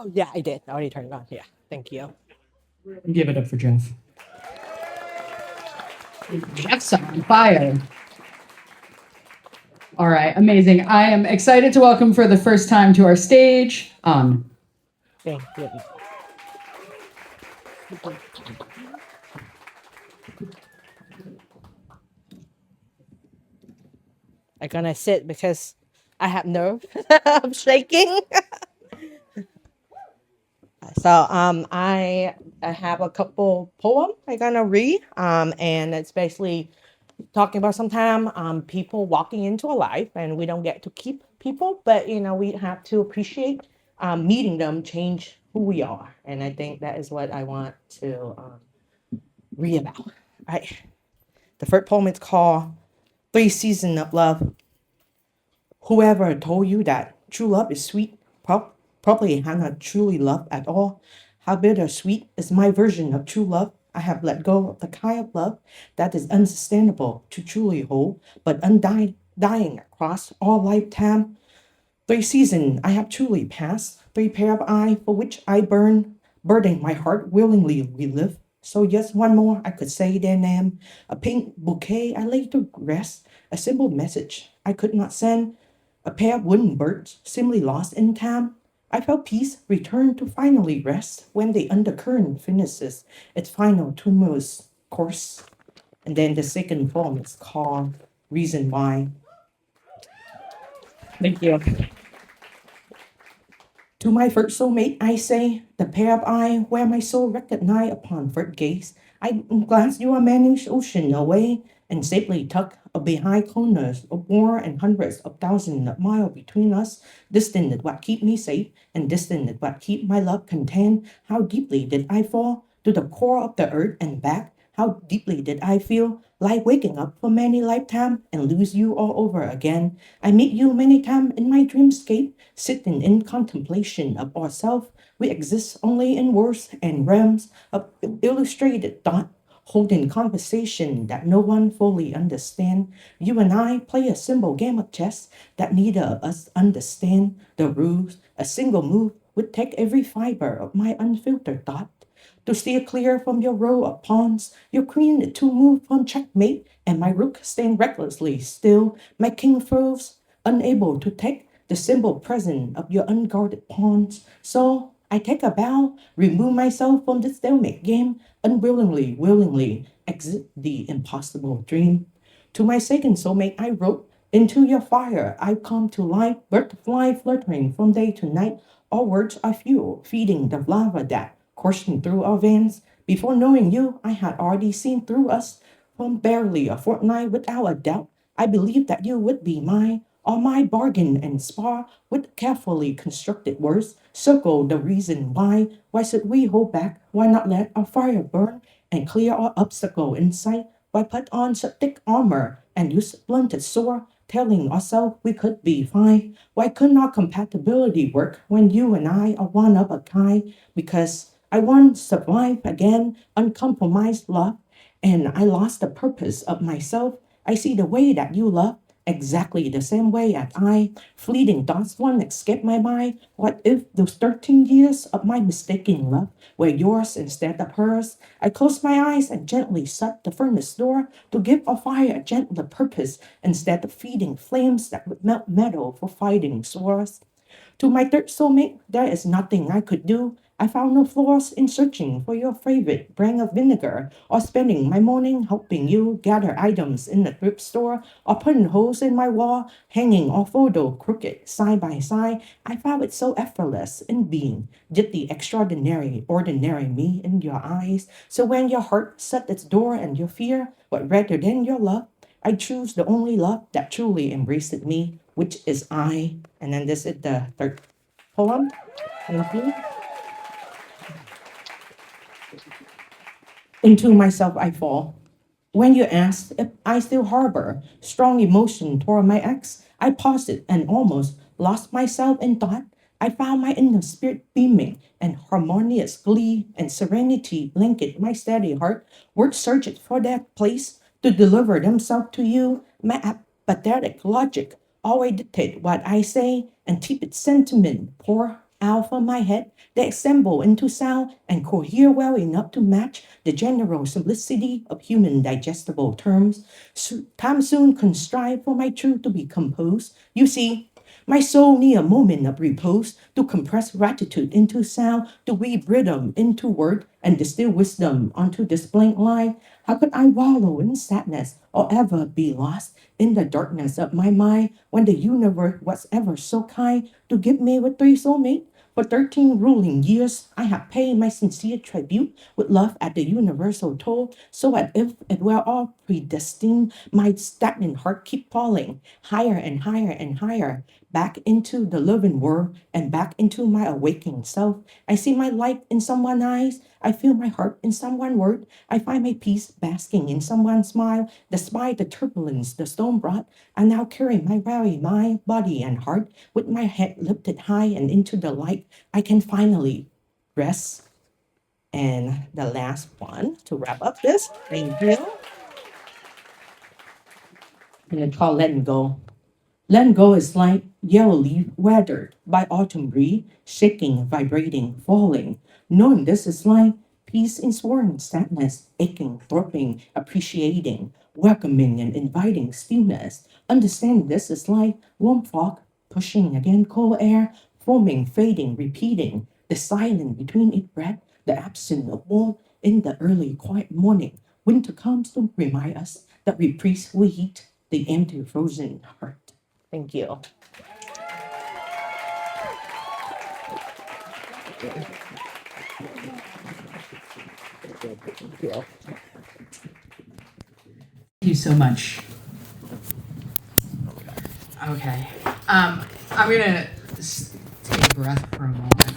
Oh, yeah, I did. I already turned it on. Yeah, thank you. Give it up for Jeff. Jeff's on fire. All right, amazing. I am excited to welcome for the first time to our stage Thank you. I'm gonna sit because I have nerve. I'm shaking. I have a couple poem I gonna read. And it's basically talking about sometime people walking into our life and we don't get to keep people, but we have to appreciate meeting them, change who we are, and I think that is what I want to read about. All right. The first poem is called Three Seasons of Love. Whoever told you that true love is sweet probably had not truly loved at all. How bittersweet is my version of true love. I have let go of the kind of love that is unsustainable to truly hold, but undying dying across all lifetime. Three seasons I have truly passed, three pair of eyes for which I burden my heart willingly relive. So just one more I could say their name, a pink bouquet I laid to rest, a simple message I could not send, a pair of wooden birds simply lost in time. I felt peace return to finally rest when the undercurrent finishes its final tumultuous course. And then the second poem is called Reason Why. Thank you. To my first soulmate, I say, the pair of eye where my soul recognized upon first gaze. I glance your managed ocean away and safely tuck behind corners of war and hundreds of thousands of miles between us. Distant is what keep me safe, and distant is what keep my love content. How deeply did I fall to the core of the earth and back? How deeply did I feel like waking up for many lifetimes and lose you all over again? I meet you many times in my dreamscape, sitting in contemplation of ourselves. We exist only in words and realms of illustrated thought, holding conversation that no one fully understands. You and I play a simple game of chess that neither of us understand the rules. A single move would take every fiber of my unfiltered thought. To steer clear from your row of pawns, your queen to move from checkmate, and my rook stand recklessly still, my king froze, unable to take the simple present of your unguarded pawns. So I take a bow, remove myself from the stalemate game, unwillingly, willingly exit the impossible dream. To my second soulmate I wrote, into your fire I come to life, bird to fly fluttering from day to night. All words are fuel, feeding the lava that coursing through our veins. Before knowing you, I had already seen through us. From barely a fortnight without a doubt, I believed that you would be mine. All my bargain and spar with carefully constructed words circle the reason why. Why should we hold back? Why not let our fire burn and clear our obstacle in sight? Why put on such thick armor and use blunted sword, telling ourselves we could be fine? Why couldn't our compatibility work when you and I are one of a kind? Because I once survived again, uncompromised love, and I lost the purpose of myself. I see the way that you love, exactly the same way as I. Fleeting thoughts won't escape my mind. What if those 13 years of my mistaken love were yours instead of hers? I close my eyes and gently shut the furnace door to give our fire a gentler purpose instead of feeding flames that would melt metal for fighting swords. To my third soulmate, there is nothing I could do. I found no flaws in searching for your favorite brand of vinegar, or spending my morning helping you gather items in the thrift store, or putting holes in my wall, hanging our photo crooked side by side. I found it so effortless in being, did the extraordinary, ordinary me in your eyes. So when your heart shut its door and your fear, what rather than your love, I choose the only love that truly embraced me, which is I. And then this is the third poem. Thank you. Into myself I fall. When you asked if I still harbor strong emotion toward my ex, I paused it and almost lost myself in thought. I found my inner spirit beaming and harmonious glee and serenity linked my steady heart. Words searched for that place to deliver themselves to you. My apathetic logic always dictate what I say and keep its sentiment pour out from my head. They assemble into sound and cohere well enough to match the general simplicity of human digestible terms. Time soon contrived for my truth to be composed. You see, my soul need a moment of repose to compress gratitude into sound, to weave rhythm into word, and distill wisdom onto this blank line. How could I wallow in sadness or ever be lost in the darkness of my mind when the universe was ever so kind to give me with three soulmates? For 13 ruling years, I have paid my sincere tribute with love at the universal toll, so as if it were all predestined, my stagnant heart keep falling higher and higher and higher, back into the living world and back into my awakening self. I see my light in someone's eyes. I feel my heart in someone's word. I find my peace basking in someone's smile. Despite the turbulence the storm brought, I now carry my weary mind, body, and heart with my head lifted high and into the light. I can finally rest. And the last one to wrap up this, thank you. And it's called Letting Go. Letting go is like yellow leaf weathered by autumn breeze, shaking, vibrating, falling. Knowing this is like peace in sworn sadness, aching, throbbing, appreciating, welcoming and inviting stillness. Understanding this is like warm fog pushing against cold air, forming, fading, repeating. The silence between each breath, the absence of warmth in the early quiet morning. Winter comes to remind us that we heat the empty frozen heart. Thank you. Thank you so much. Okay. I'm gonna take a breath for a moment.